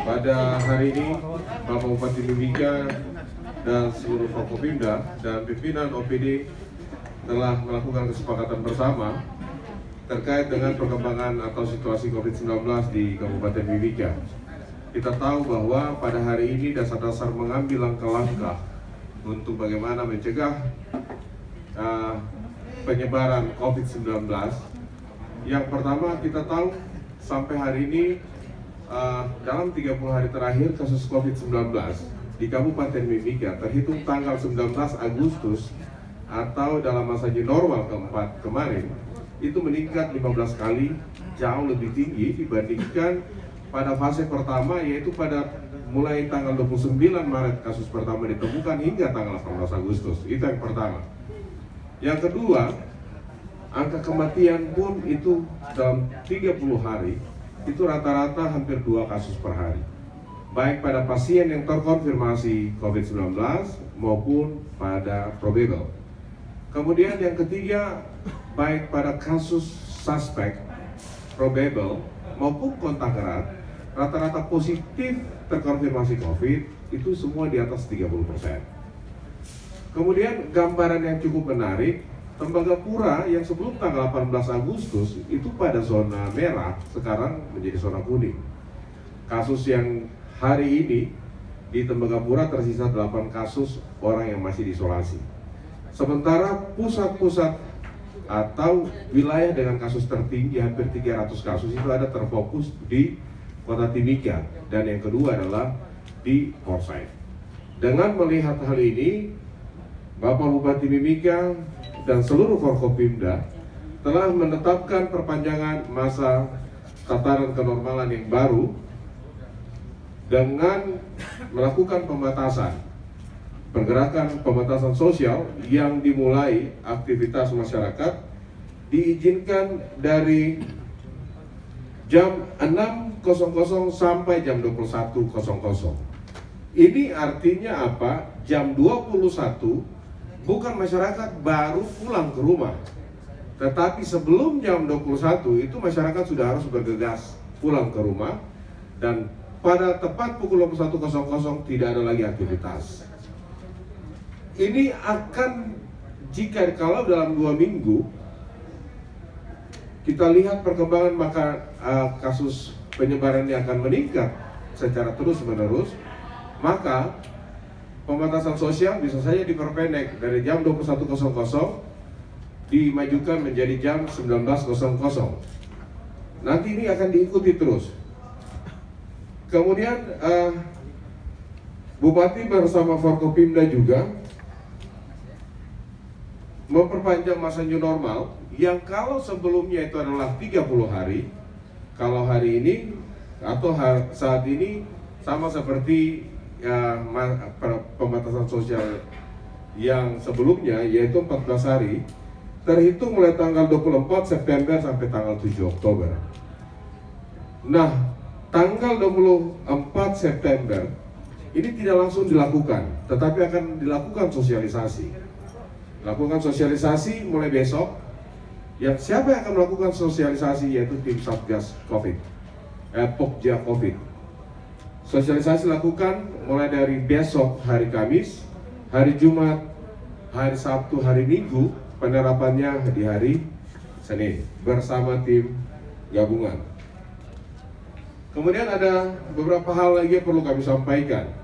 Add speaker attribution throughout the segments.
Speaker 1: Pada hari ini, Bapak Bupati Mimika dan seluruh Forkopimda dan pimpinan OPD telah melakukan kesepakatan bersama terkait dengan perkembangan atau situasi COVID-19 di Kabupaten Mimika. Kita tahu bahwa pada hari ini dasar-dasar mengambil langkah-langkah untuk bagaimana mencegah penyebaran COVID-19. Yang pertama, kita tahu sampai hari ini dalam 30 hari terakhir kasus COVID-19 di Kabupaten Mimika terhitung tanggal 19 Agustus atau dalam masa new normal keempat kemarin itu meningkat 15 kali, jauh lebih tinggi dibandingkan pada fase pertama, yaitu pada mulai tanggal 29 Maret kasus pertama ditemukan hingga tanggal 18 Agustus. Itu yang pertama. Yang kedua, angka kematian pun itu dalam 30 hari itu rata-rata hampir 2 kasus per hari, baik pada pasien yang terkonfirmasi COVID-19 maupun pada probable. Kemudian yang ketiga, baik pada kasus suspek, probable maupun kontak erat, rata-rata positif terkonfirmasi COVID itu semua di atas 30%. Kemudian gambaran yang cukup menarik, Tembagapura yang sebelum tanggal 18 Agustus itu pada zona merah, sekarang menjadi zona kuning. Kasus yang hari ini di Tembagapura tersisa 8 kasus orang yang masih diisolasi. Sementara pusat-pusat atau wilayah dengan kasus tertinggi hampir 300 kasus itu ada terfokus di Kota Timika, dan yang kedua adalah di Forsyth. Dengan melihat hal ini, Bapak Bupati Mimika dan seluruh Forkopimda telah menetapkan perpanjangan masa tataran kenormalan yang baru dengan melakukan pembatasan sosial yang dimulai aktivitas masyarakat diizinkan dari jam 6.00 sampai jam 21.00. Ini artinya apa? Jam 21 bukan masyarakat baru pulang ke rumah, tetapi sebelum jam 21 itu masyarakat sudah harus bergegas pulang ke rumah, dan pada tepat pukul 21.00 tidak ada lagi aktivitas. Ini akan, kalau dalam 2 minggu kita lihat perkembangan, maka kasus penyebarannya akan meningkat secara terus-menerus, maka pembatasan sosial bisa saja diperpendek dari jam 21.00 dimajukan menjadi jam 19.00. Nanti ini akan diikuti terus. Kemudian Bupati bersama Forkopimda juga memperpanjang masa new normal yang kalau sebelumnya itu adalah 30 hari, kalau hari ini atau saat ini sama seperti pembatasan sosial yang sebelumnya, yaitu 14 hari terhitung mulai tanggal 24 September sampai tanggal 7 Oktober. Nah, tanggal 24 September ini tidak langsung dilakukan, tetapi akan dilakukan sosialisasi. Lakukan sosialisasi mulai besok. Yang siapa yang akan melakukan sosialisasi yaitu tim Satgas COVID, Pokja COVID. Sosialisasi lakukan mulai dari besok hari Kamis, hari Jumat, hari Sabtu, hari Minggu, penerapannya di hari Senin bersama tim gabungan. Kemudian ada beberapa hal lagi yang perlu kami sampaikan.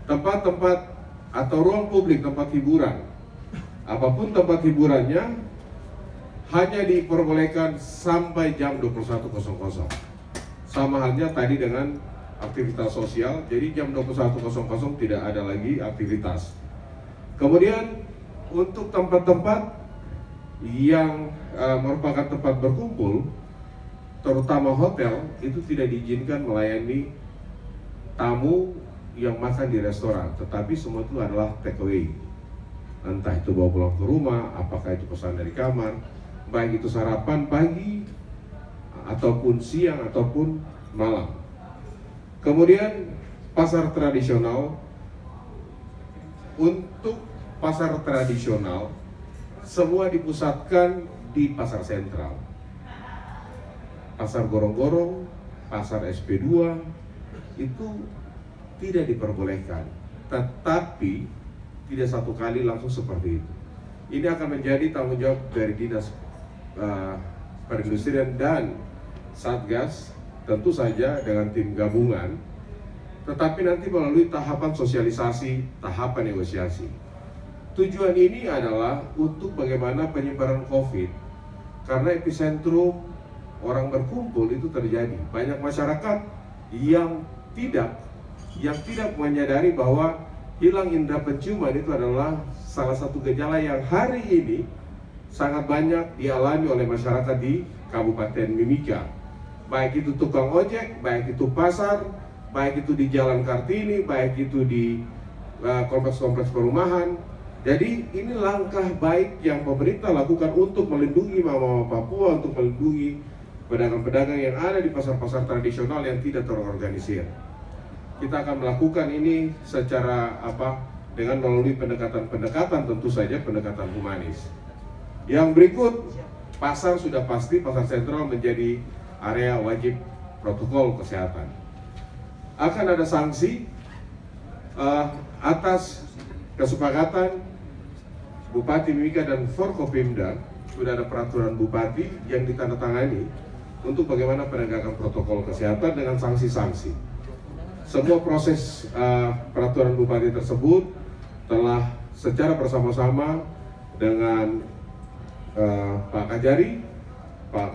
Speaker 1: Tempat-tempat atau ruang publik, tempat hiburan, apapun tempat hiburannya, hanya diperbolehkan sampai jam 21.00. Sama halnya tadi dengan aktivitas sosial, jadi jam 21.00 tidak ada lagi aktivitas. Kemudian untuk tempat-tempat yang merupakan tempat berkumpul, terutama hotel, itu tidak diizinkan melayani tamu yang makan di restoran, tetapi semua itu adalah take away. Entah itu bawa pulang ke rumah, apakah itu pesan dari kamar, baik itu sarapan pagi, ataupun siang, ataupun malam. Kemudian pasar tradisional, untuk pasar tradisional semua dipusatkan di pasar sentral, pasar Gorong-Gorong, pasar SP2, itu tidak diperbolehkan. Tetapi tidak satu kali langsung seperti itu. Ini akan menjadi tanggung jawab dari Dinas Perindustrian dan Satgas, tentu saja dengan tim gabungan, tetapi nanti melalui tahapan sosialisasi, tahapan negosiasi. Tujuan ini adalah untuk bagaimana penyebaran COVID, karena epicentrum orang berkumpul itu terjadi. Banyak masyarakat yang tidak menyadari bahwa hilang indera penciuman itu adalah salah satu gejala yang hari ini sangat banyak dialami oleh masyarakat di Kabupaten Mimika. Baik itu tukang ojek, baik itu pasar, baik itu di Jalan Kartini, baik itu di kompleks-kompleks perumahan. Jadi ini langkah baik yang pemerintah lakukan untuk melindungi mama-mama Papua, untuk melindungi pedagang-pedagang yang ada di pasar-pasar tradisional yang tidak terorganisir. Kita akan melakukan ini secara dengan melalui pendekatan-pendekatan, tentu saja pendekatan humanis. Yang berikut, pasar sudah pasti, pasar sentral menjadi area wajib protokol kesehatan. Akan ada sanksi atas kesepakatan Bupati Mimika dan Forkopimda. Sudah ada peraturan Bupati yang ditandatangani untuk bagaimana penegakan protokol kesehatan dengan sanksi-sanksi. Semua proses peraturan Bupati tersebut telah secara bersama-sama dengan Pak Kajari, Pak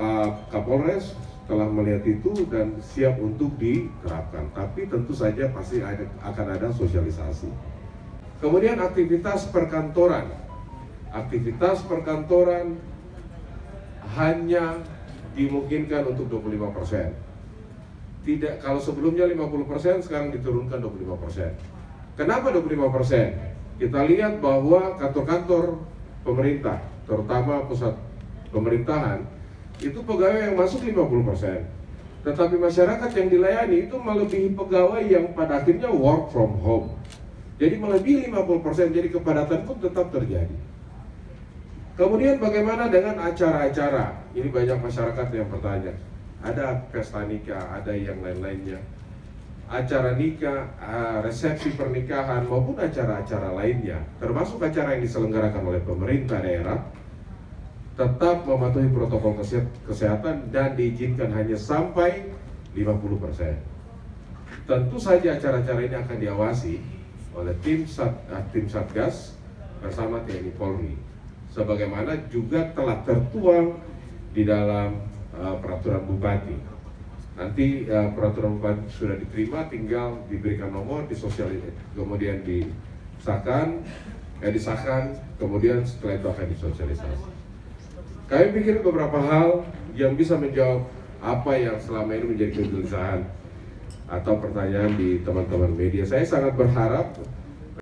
Speaker 1: Kapolres telah melihat itu dan siap untuk diterapkan. Tapi tentu saja pasti akan ada sosialisasi. Kemudian aktivitas perkantoran. Aktivitas perkantoran hanya dimungkinkan untuk 25%. Tidak, kalau sebelumnya 50%, sekarang diturunkan 25%. Kenapa 25%? Kita lihat bahwa kantor-kantor pemerintah, terutama pusat pemerintahan, itu pegawai yang masuk 50%. Tetapi masyarakat yang dilayani itu melebihi pegawai yang pada akhirnya work from home. Jadi melebihi 50%, jadi kepadatan pun tetap terjadi. Kemudian bagaimana dengan acara-acara? Ini banyak masyarakat yang bertanya. Ada pesta nikah, ada yang lain-lainnya. Acara nikah, resepsi pernikahan, maupun acara-acara lainnya, termasuk acara yang diselenggarakan oleh pemerintah daerah, tetap mematuhi protokol kesehatan dan diizinkan hanya sampai 50%. Tentu saja acara-acara ini akan diawasi oleh tim Satgas bersama TNI Polri, sebagaimana juga telah tertuang di dalam peraturan Bupati. Nanti peraturan Bupati sudah diterima, tinggal diberikan nomor, kemudian disahkan, kemudian setelah itu akan disosialisasi. Kami pikir beberapa hal yang bisa menjawab apa yang selama ini menjadi kegelisahan atau pertanyaan di teman-teman media. Saya sangat berharap